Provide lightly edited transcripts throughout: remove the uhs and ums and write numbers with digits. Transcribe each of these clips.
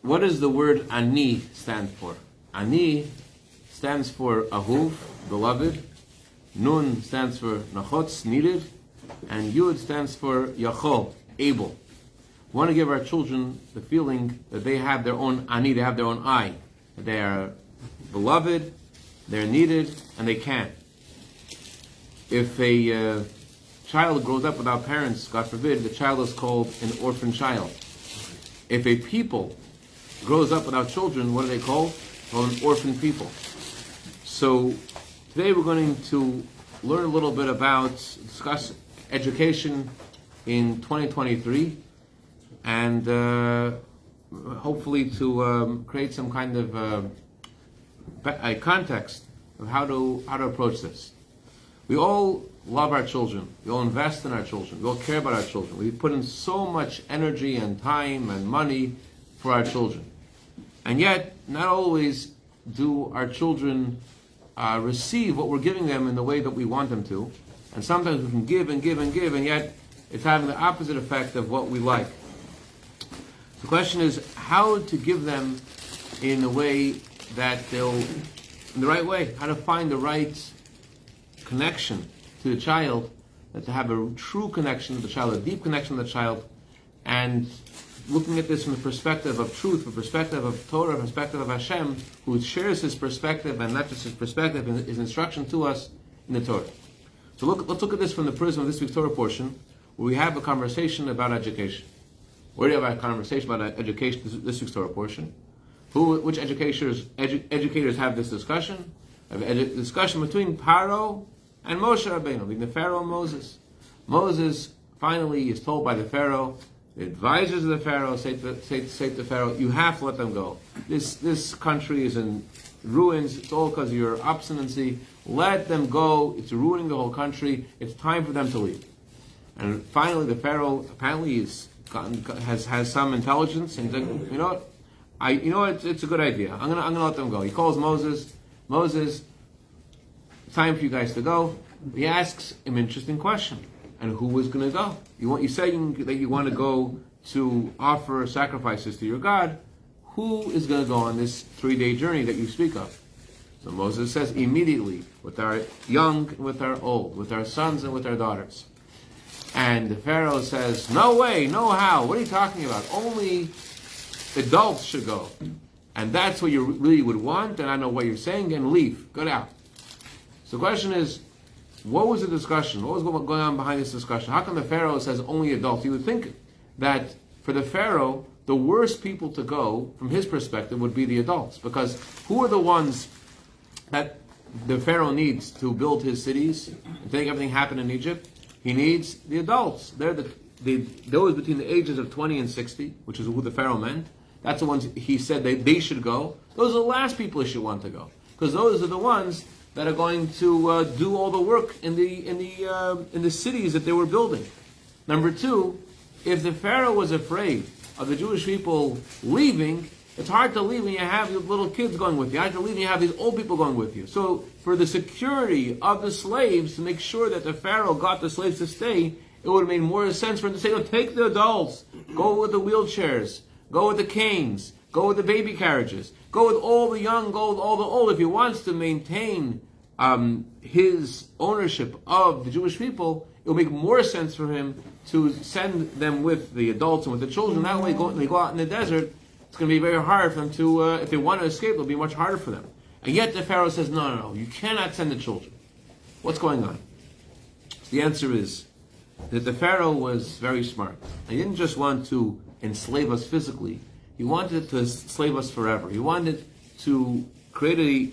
what does the word ani stand for? Ani stands for ahuv, beloved. Nun stands for nachotz, needed. And yud stands for yachol, able. We want to give our children the feeling that they have their own ani, they have their own I. They are beloved, they're needed, and they can. If a child grows up without parents, God forbid, the child is called an orphan child. If a people grows up without children, what are they called? Called an orphan people. So today we're going to learn a little bit about, discuss education in 2023, and hopefully to create some kind of a context of how to approach this. We all love our children. We all invest in our children. We all care about our children. We put in so much energy and time and money for our children. And yet, not always do our children receive what we're giving them in the way that we want them to. And sometimes we can give and give and give, and yet it's having the opposite effect of what we like. The question is how to give them in a way that in the right way, how to find the right connection to the child, that to have a true connection to the child, a deep connection to the child, and looking at this from the perspective of truth, from the perspective of Torah, from the perspective of Hashem, who shares his perspective, and not just his perspective, and his instruction to us in the Torah. So let's look at this from the prism of this week's Torah portion, where we have a conversation about education. Where do you have a conversation about education, this week's Torah portion? Which educators have this discussion? A discussion between Paro and Moshe Rabbeinu, between the Pharaoh and Moses. Moses finally is told by the Pharaoh, the advisors of the Pharaoh say to Pharaoh, you have to let them go. This country is in ruins. It's all because of your obstinacy. Let them go. It's ruining the whole country. It's time for them to leave. And finally, the Pharaoh apparently has some intelligence, and you know what? It's a good idea. I'm gonna let them go. He calls Moses. Moses, it's time for you guys to go. He asks an interesting question. And who is going to go? You're saying that you want to go to offer sacrifices to your God. Who is going to go on this 3-day journey that you speak of? So Moses says, immediately, with our young and with our old, with our sons and with our daughters. And the Pharaoh says, no way, no how. What are you talking about? Only adults should go. And that's what you really would want, and I know what you're saying, and leave. Get out. So the question is, what was the discussion? What was going on behind this discussion? How come the Pharaoh says only adults? You would think that for the Pharaoh, the worst people to go, from his perspective, would be the adults. Because who are the ones that the Pharaoh needs to build his cities and to make everything happen in Egypt? He needs the adults. They're those between the ages of 20 and 60, which is who the Pharaoh meant. That's the ones he said they should go. Those are the last people he should want to go. Because those are the ones that are going to do all the work in the cities that they were building. Number two, if the Pharaoh was afraid of the Jewish people leaving, it's hard to leave when you have your little kids going with you. Hard to leave when you have these old people going with you. So for the security of the slaves, to make sure that the Pharaoh got the slaves to stay, it would have made more sense for him to say, no, take the adults, go with the wheelchairs, go with the canes, go with the baby carriages, go with all the young, go with all the old. If he wants to maintain his ownership of the Jewish people, it will make more sense for him to send them with the adults and with the children. That way, when they go out in the desert, it's going to be very hard for them to, if they want to escape, it'll be much harder for them. And yet the Pharaoh says, no, you cannot send the children. What's going on? The answer is that the Pharaoh was very smart. He didn't just want to enslave us physically. He wanted to enslave us forever. He wanted to create a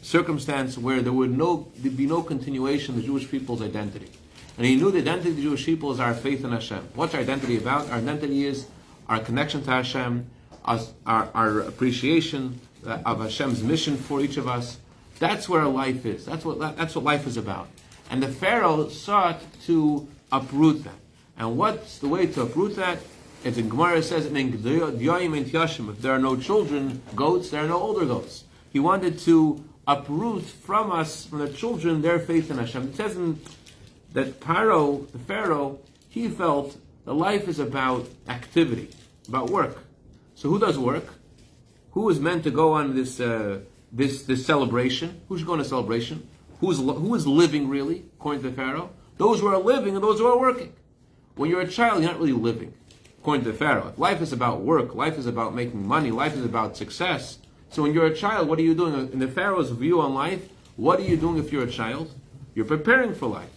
circumstance where there'd be no continuation of the Jewish people's identity. And he knew the identity of the Jewish people is our faith in Hashem. What's our identity about? Our identity is our connection to Hashem, our appreciation of Hashem's mission for each of us. That's where our life is. That's what life is about. And the Pharaoh sought to uproot that. And what's the way to uproot that? It's in Gemara, it says, if there are no children, goats, there are no older goats. He wanted to uproot from us, from the children, their faith in Hashem. It says that Paro, the Pharaoh, he felt that life is about activity, about work. So who does work? Who is meant to go on this celebration? Who should go on a celebration? Who is living really, according to the Pharaoh? Those who are living and those who are working. When you're a child, you're not really living, according to the Pharaoh. If life is about work, life is about making money, life is about success. So when you're a child, what are you doing? In the Pharaoh's view on life, what are you doing if you're a child? You're preparing for life.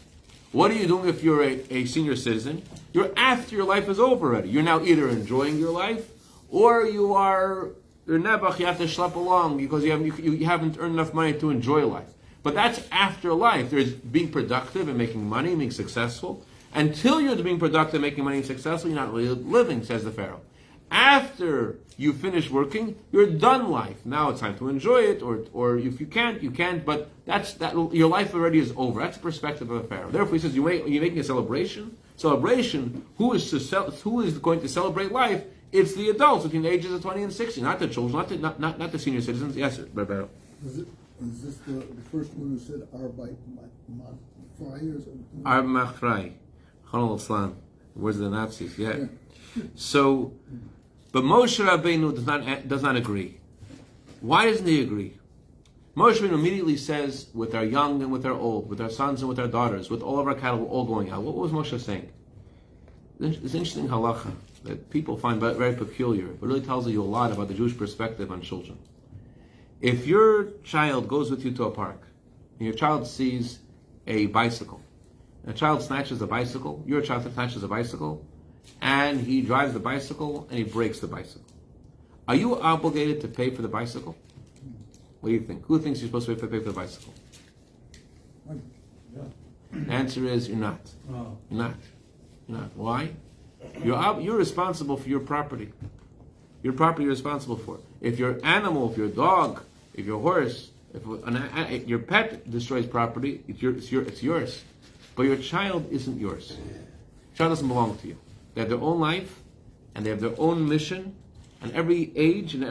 What are you doing if you're a senior citizen? You're after your life is over already. You're now either enjoying your life, or you're nebuch, you have to schlep along because you haven't earned enough money to enjoy life. But that's after life. There's being productive and making money, being successful. Until you're being productive, making money and successful, you're not really living, says the Pharaoh. After you finish working, you're done life. Now it's time to enjoy it, or if you can't, you can't. But your life already is over. That's the perspective of the Pharaoh. Therefore, he says you're making a celebration. Celebration. Who is going to celebrate life? It's the adults between the ages of 20 and 60, not the children, not the senior citizens. Yes, sir. Is this the first one who said Arbeit Machfrei or something? Arbeit Machfrei. Chonol Islam. Where's the Nazis? Yeah. So, but Moshe Rabbeinu does not agree. Why doesn't he agree? Moshe Rabbeinu immediately says, with our young and with our old, with our sons and with our daughters, with all of our cattle, we're all going out. What was Moshe saying? It's interesting halacha that people find very peculiar, but really tells you a lot about the Jewish perspective on children. If your child goes with you to a park, and your child sees a bicycle, and a child snatches a bicycle, your child snatches a bicycle, and he drives the bicycle and he breaks the bicycle, are you obligated to pay for the bicycle? What do you think? Who thinks you're supposed to pay for the bicycle? The answer is you're not. You're not. You're not. Why? You're responsible for your property. Your property you're responsible for. If your animal, if your dog, if your horse, if your pet destroys property, it's yours. But your child isn't yours. Your child doesn't belong to you. They have their own life, and they have their own mission, and every age and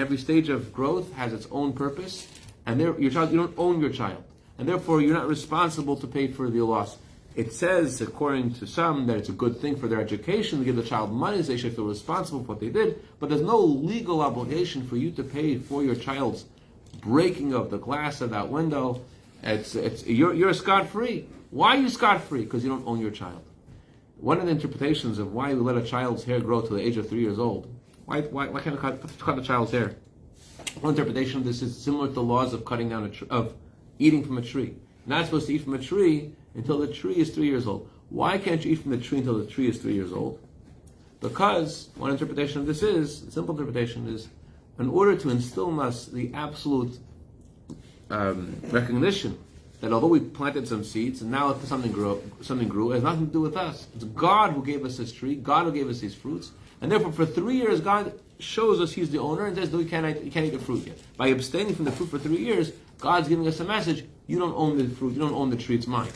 every stage of growth has its own purpose. And your child, you don't own your child, and therefore you're not responsible to pay for the loss. It says, according to some, that it's a good thing for their education to give the child money, so they should feel responsible for what they did. But there's no legal obligation for you to pay for your child's breaking of the glass of that window. You're scot-free. Why are you scot-free? Because you don't own your child. One of the interpretations of why we let a child's hair grow to the age of 3 years old. Why can't we cut the child's hair? One interpretation of this is similar to the laws of cutting down of eating from a tree. You're not supposed to eat from a tree until the tree is 3 years old. Why can't you eat from the tree until the tree is 3 years old? Because one interpretation of this is, a simple interpretation is, in order to instill in us the absolute recognition that although we planted some seeds and now something grew, it has nothing to do with us. It's God who gave us this tree, God who gave us these fruits, and therefore for 3 years God shows us He's the owner and says, no, you can't eat the fruit yet. By abstaining from the fruit for 3 years, God's giving us a message: you don't own the fruit, you don't own the tree, it's mine.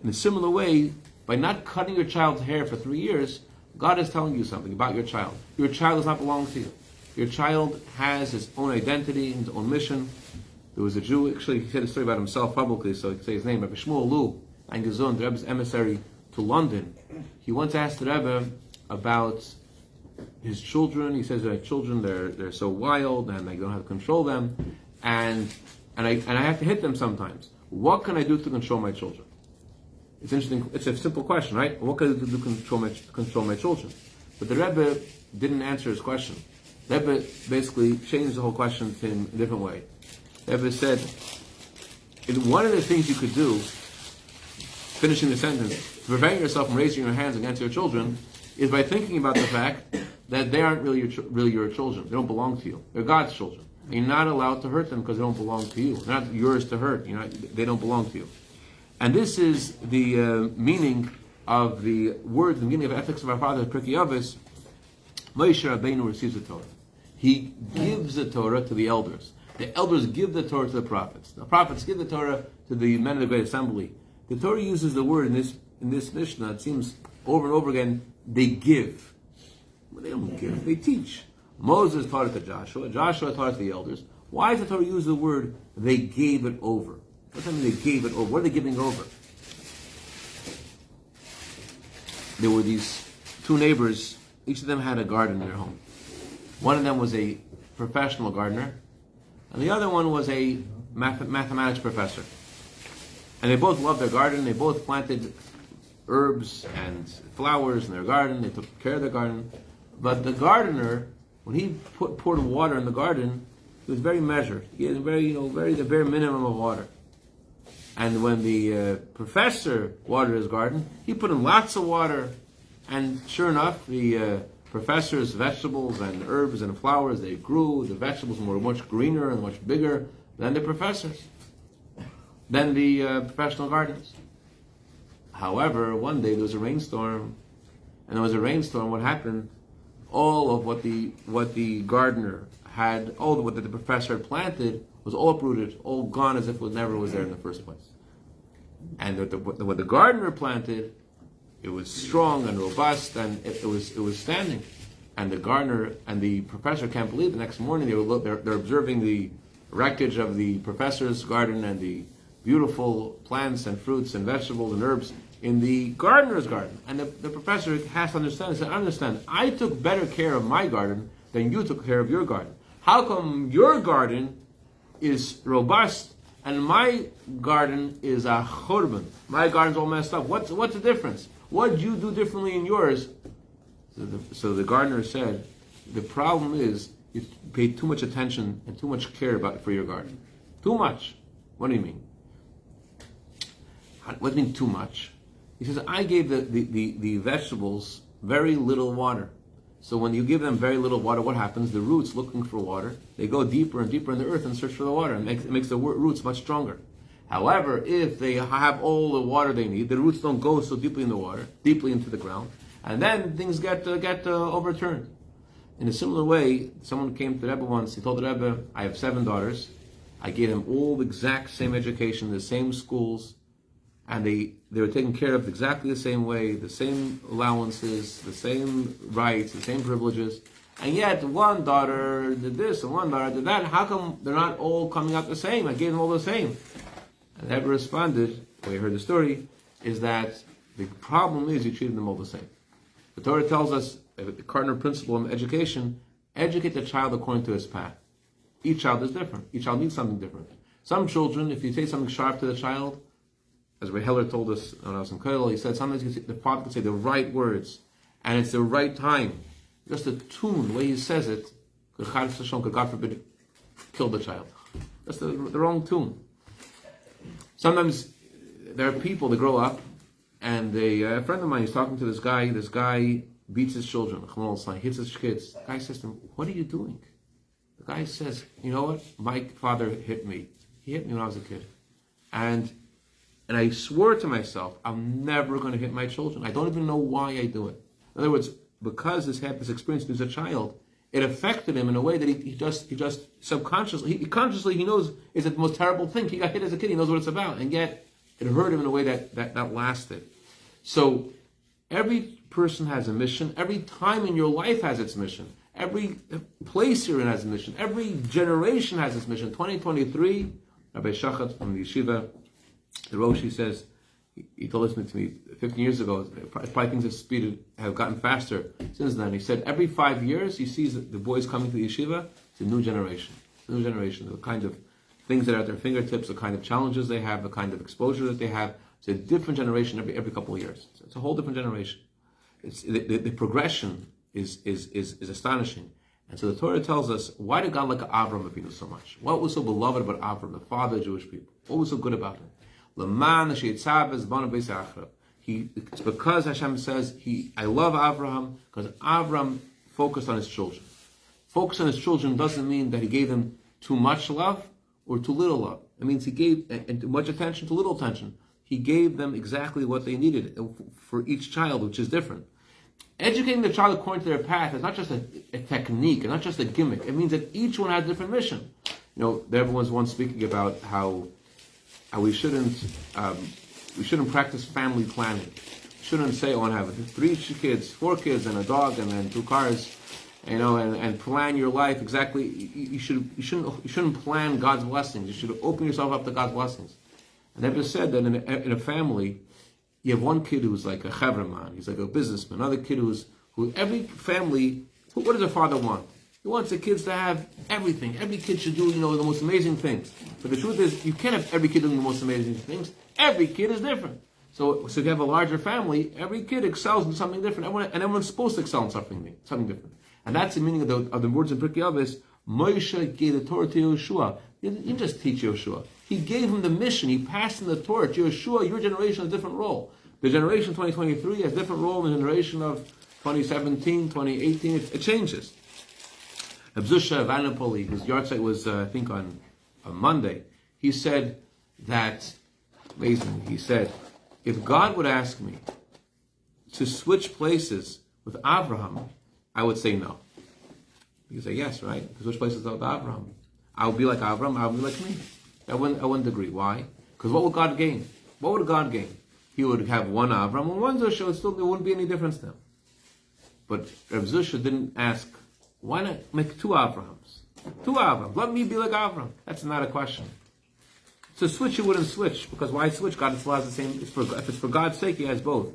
In a similar way, by not cutting your child's hair for 3 years, God is telling you something about your child. Your child does not belong to you. Your child has his own identity, his own mission. There was a Jew, actually he said a story about himself publicly, so I can say his name, Rabbi Shmuel Lu, Ein Gezund, the Rebbe's emissary to London. He once asked the Rebbe about his children. He says that children, they're so wild and I don't have to control them, and I have to hit them sometimes. What can I do to control my children? It's interesting. It's a simple question, right? What can I do to control my children? But the Rebbe didn't answer his question. The Rebbe basically changed the whole question to him in a different way. The Rebbe said, one of the things you could do, finishing the sentence, to prevent yourself from raising your hands against your children, is by thinking about the fact that they aren't really your children. They don't belong to you. They're God's children. And you're not allowed to hurt them because they don't belong to you. They're not yours to hurt. They don't belong to you. And this is the meaning of the word, the meaning of ethics of our father, Pirkei Avos. Moshe Rabbeinu receives the Torah. He gives the Torah to the elders. The elders give the Torah to the prophets. The prophets give the Torah to the men of the great assembly. The Torah uses the word in this Mishnah. It seems over and over again. They give. Well, they don't give. They teach. Moses taught it to Joshua. Joshua taught it to the elders. Why does the Torah use the word they gave it over? What does that mean they gave it over? What are they giving over? There were these two neighbors. Each of them had a garden in their home. One of them was a professional gardener, and the other one was a mathematics professor. And they both loved their garden. They both planted herbs and flowers in their garden. They took care of their garden. But the gardener, when he poured water in the garden, he was very measured. He had the bare minimum of water. And when the professor watered his garden, he put in lots of water. And sure enough, the professor's vegetables and herbs and flowers, they grew. The vegetables were much greener and much bigger than the professor's, than the professional gardeners. However, one day there was a rainstorm, and there was a rainstorm. What happened? All of what the gardener had, all of what the professor had planted, was all uprooted, all gone as if it never was there in the first place. And what the gardener planted, it was strong and robust, and it was standing. And the gardener and the professor can't believe. The next morning they're observing the wreckage of the professor's garden and the beautiful plants and fruits and vegetables and herbs in the gardener's garden. And the professor has to understand. He said, understand, I took better care of my garden than you took care of your garden. How come your garden is robust and my garden is a churban? My garden's all messed up. What's the difference? What did you do differently in yours? So the gardener said, the problem is you pay too much attention and too much care for your garden. Too much. What do you mean? What do you mean too much? He says, I gave the vegetables very little water. So when you give them very little water, what happens? The roots, looking for water, they go deeper and deeper in the earth and search for the water. And it makes the roots much stronger. However, if they have all the water they need, the roots don't go so deeply in the water, deeply into the ground, and then things get overturned. In a similar way, someone came to the Rebbe once. He told the Rebbe, I have 7 daughters. I gave them all the exact same education, the same schools, and they were taken care of exactly the same way, the same allowances, the same rights, the same privileges. And yet, one daughter did this and one daughter did that. How come they're not all coming out the same? I gave them all the same. And the Rebbe responded, the way I heard the story, is that the problem is you treated them all the same. The Torah tells us, the cardinal principle of education, educate the child according to his path. Each child is different. Each child needs something different. Some children, if you say something sharp to the child, as Ray Heller told us when I was in Kollel, he said sometimes the father can say the right words, and it's the right time. Just the tune, the way he says it, could God forbid, kill the child. That's the wrong tune. Sometimes there are people that grow up, and a friend of mine is talking to this guy. This guy beats his children, hits his kids. The guy says to him, what are you doing? The guy says, you know what? My father hit me. He hit me when I was a kid. And I swore to myself, I'm never going to hit my children. I don't even know why I do it. In other words, because this experience as a child, it affected him in a way that he just subconsciously, consciously he knows is the most terrible thing. He got hit as a kid, he knows what it's about, and yet it hurt him in a way that lasted. So every person has a mission. Every time in your life has its mission. Every place you're in has a mission. Every generation has its mission. 2023, Rabbi Shachat from the yeshiva, the Roshi says, he told this to me 15 years ago, probably things have gotten faster since then. He said, every 5 years, he sees the boys coming to the yeshiva, it's a new generation. It's a new generation. The kind of things that are at their fingertips, the kind of challenges they have, the kind of exposure that they have. It's a different generation every couple of years. It's a whole different generation. It's the progression is astonishing. And so the Torah tells us, why did God like Avram Avinu so much? What was so beloved about Avram, the father of Jewish people? What was so good about him? It's because Hashem says, I love Avraham, because Avram focused on his children. Focus on his children doesn't mean that he gave them too much love or too little love. It means he gave too much attention, too little attention. He gave them exactly what they needed for each child, which is different. Educating the child according to their path is not just a technique, it's not just a gimmick. It means that each one has a different mission. Everyone's once speaking about how we shouldn't practice family planning. We shouldn't say, I want to have 3 kids, 4 kids, and a dog, and then 2 cars, and plan your life exactly. You shouldn't plan God's blessings. You should open yourself up to God's blessings. And I've just said that in a family, you have one kid who's like a chavraman, he's like a businessman. Another kid who every family, what does a father want? He wants the kids to have everything. Every kid should do, the most amazing things. But the truth is, you can't have every kid doing the most amazing things. Every kid is different. So if you have a larger family, every kid excels in something different. Everyone's supposed to excel in something different. And that's the meaning of the words in Pirkei Avos. Moshe gave the Torah to Yehoshua. He didn't just teach Yehoshua. He gave him the mission. He passed him the Torah. Yehoshua, your generation has a different role. The generation 2023 has a different role than the generation of 2017, 2018. It changes. Abzusha Vanapoli, whose yahrzeit was, I think, on Monday, he said that, amazing, he said, if God would ask me to switch places with Abraham, I would say no. You say yes, right? To switch places with Abraham. I would be like Abraham, I would be like me. I wouldn't agree. Why? Because what would God gain? What would God gain? He would have one Abraham and one Zusha, there wouldn't be any difference then. But Reb Zusha didn't ask, why not make two Abrahams? Two Abrahams. Let me be like Abraham. That's not a question. To switch, you wouldn't switch. Because why switch? God still has the same. If it's for God's sake, he has both.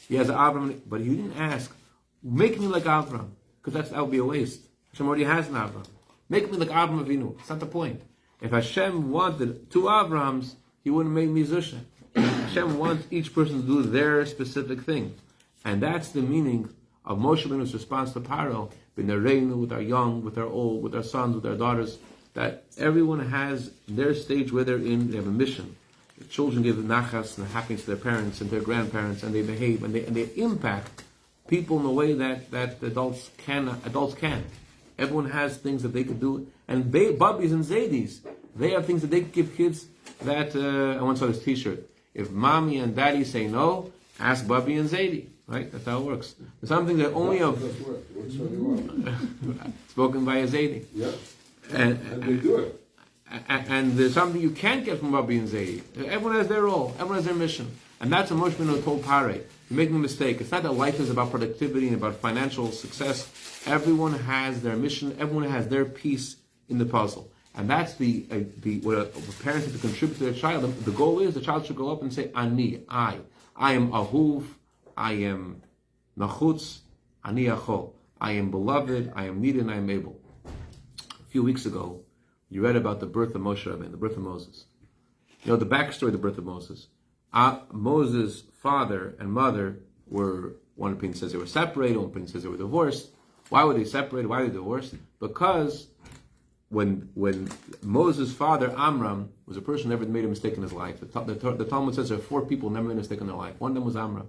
He has Abraham, but he didn't ask, make me like Abraham. Because that would be a waste. Hashem already has an Abraham. Make me like Abraham Avinu. That's not the point. If Hashem wanted two Abrahams, he wouldn't make me Zusha. Hashem wants each person to do their specific thing. And that's the meaning of Moshe Levin's response to Paro, B'nareinu, with our young, with our old, with our sons, with our daughters, that everyone has their stage where they're in, they have a mission. The children give nachas and happiness to their parents and their grandparents, and they behave, and they impact people in a way that adults can. Everyone has things that they could do, and Bubbies and Zaydis, they have things that they could give kids that, I once saw this t-shirt, if mommy and daddy say no, ask Bubby and Zaydie. Right? That's how it works. There's something that only spoken by a Zaydie. Yeah. And they do it. And there's something you can't get from Rabbi and Zaydie. Everyone has their role. Everyone has their mission. And that's what Moshe Rabbeinu told Pare. You're making a mistake. It's not that life is about productivity and about financial success. Everyone has their mission. Everyone has their piece in the puzzle. And that's what a parent has to contribute to their child. The goal is the child should go up and say, Ani, I am ahuv, I am nachutz, ani achol. I am beloved, I am needed, and I am able. A few weeks ago, you read about the birth of Moshe Rabbeinu, the birth of Moses. You know, the backstory of the birth of Moses. Moses' father and mother were, one opinion says they were separated, one opinion says they were divorced. Why were they separated? Why were they divorced? Because when Moses' father, Amram, was a person who never made a mistake in his life. The Talmud says there are 4 people who never made a mistake in their life. One of them was Amram.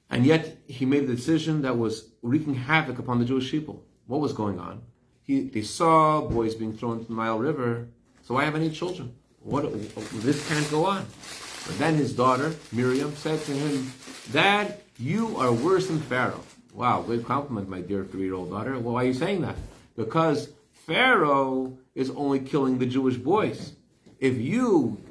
And yet, he made a decision that was wreaking havoc upon the Jewish people. What was going on? They saw boys being thrown into the Nile River, so why have any children? This can't go on. But then his daughter, Miriam, said to him, Dad, you are worse than Pharaoh. Wow, great compliment, my dear 3-year-old daughter. Well, why are you saying that? Because Pharaoh is only killing the Jewish boys. If you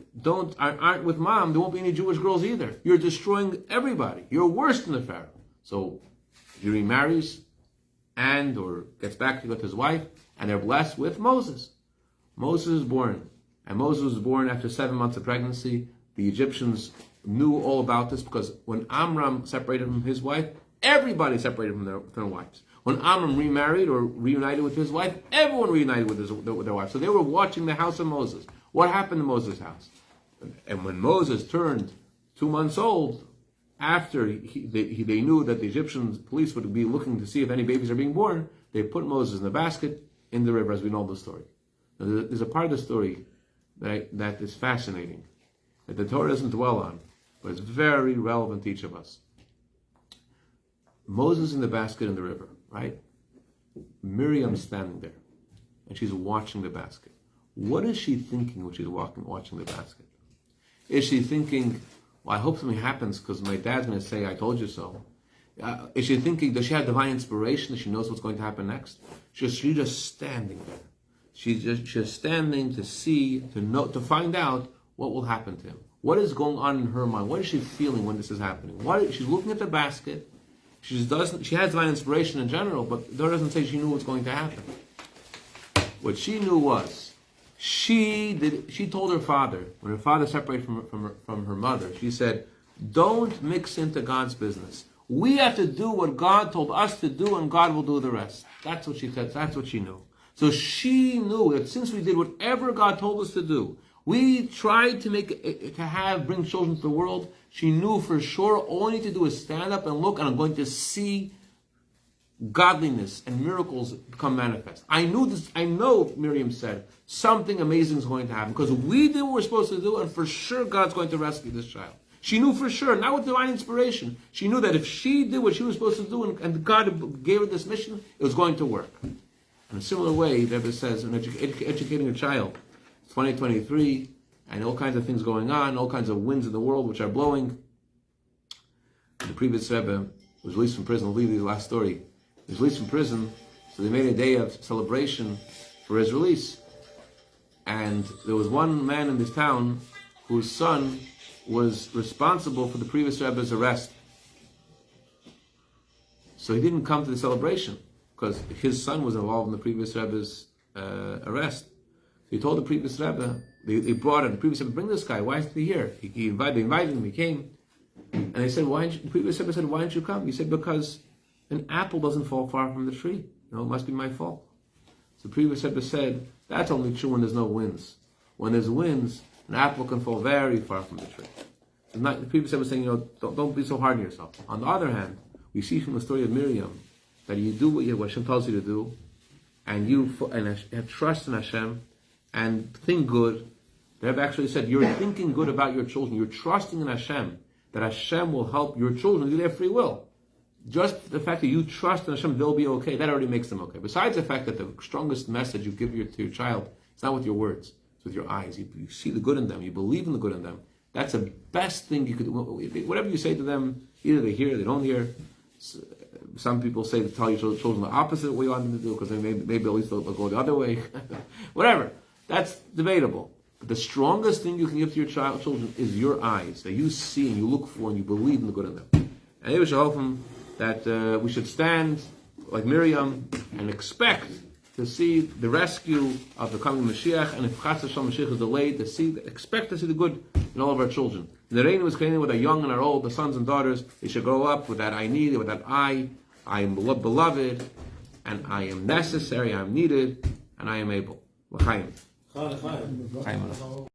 aren't with mom, there won't be any Jewish girls either. You're destroying everybody. You're worse than the Pharaoh. So he remarries or gets back to his wife, and they're blessed with Moses. Moses is born. And Moses was born after 7 months of pregnancy. The Egyptians knew all about this because when Amram separated from his wife, everybody separated from their wives. When Amram remarried or reunited with his wife, everyone reunited with their wife. So they were watching the house of Moses. What happened to Moses' house? And when Moses turned 2 months old, after they knew that the Egyptian police would be looking to see if any babies are being born, they put Moses in the basket in the river, as we know the story. Now, there's a part of the story that is fascinating, that the Torah doesn't dwell on, but it's very relevant to each of us. Moses in the basket in the river, right? Miriam standing there, and she's watching the basket. What is she thinking when she's watching the basket? Is she thinking, well, I hope something happens because my dad's going to say, I told you so? Is she thinking, does she have divine inspiration that she knows what's going to happen next? She's just standing there. She's just standing to see, to know, to find out what will happen to him. What is going on in her mind? What is she feeling when this is happening? She's looking at the basket. She has divine inspiration in general, but the Torah doesn't say she knew what's going to happen. What she knew was, she told her father, when her father separated from her mother, she said, don't mix into God's business. We have to do what God told us to do, and God will do the rest. That's what she said. That's what she knew. So she knew that since we did whatever God told us to do, we tried to bring children to the world. She knew for sure all I need to do is stand up and look, and I'm going to see godliness and miracles become manifest. I knew this. I know, Miriam said, something amazing is going to happen because we did what we're supposed to do, and for sure God's going to rescue this child. She knew for sure, not with divine inspiration. She knew that if she did what she was supposed to do, and God gave her this mission, it was going to work. In a similar way, the Rebbe says, in educating a child, it's 2023, and all kinds of things going on, all kinds of winds in the world which are blowing. The previous Rebbe was released from prison. I'll leave you the last story. He was released from prison, so they made a day of celebration for his release. And there was one man in this town whose son was responsible for the previous Rebbe's arrest. So he didn't come to the celebration because his son was involved in the previous Rebbe's arrest. So he told the previous Rebbe, they brought him, the previous Rebbe, bring this guy, why isn't he here? They invited him, he came. And they said, the previous Rebbe said, why didn't you come? He said, because an apple doesn't fall far from the tree. It must be my fault. So the previous Rebbe said, that's only true when there's no winds. When there's winds, an apple can fall very far from the tree. So the previous Rebbe was saying, don't be so hard on yourself. On the other hand, we see from the story of Miriam that you do what Hashem tells you to do, and you have trust in Hashem and think good. The Rebbe actually said, you're thinking good about your children. You're trusting in Hashem that Hashem will help your children do their free will. Just the fact that you trust in Hashem, they'll be okay, that already makes them okay. Besides the fact that the strongest message you give to your child, it's not with your words, it's with your eyes. You see the good in them, you believe in the good in them. That's the best thing you could do. Whatever you say to them, either they hear, they don't hear. Some people say to tell your children the opposite of what you want them to do, because maybe at least they'll go the other way. Whatever. That's debatable. But the strongest thing you can give to your children is your eyes, that you see and you look for and you believe in the good in them. And we should hope that we should stand like Miriam and expect to see the rescue of the coming Mashiach, and if Mashiach is delayed, expect to see the good in all of our children. And the reign was created with our young and our old, the sons and daughters. They should grow up with that I need, with that I am beloved, and I am necessary, I am needed, and I am able. L'chaim.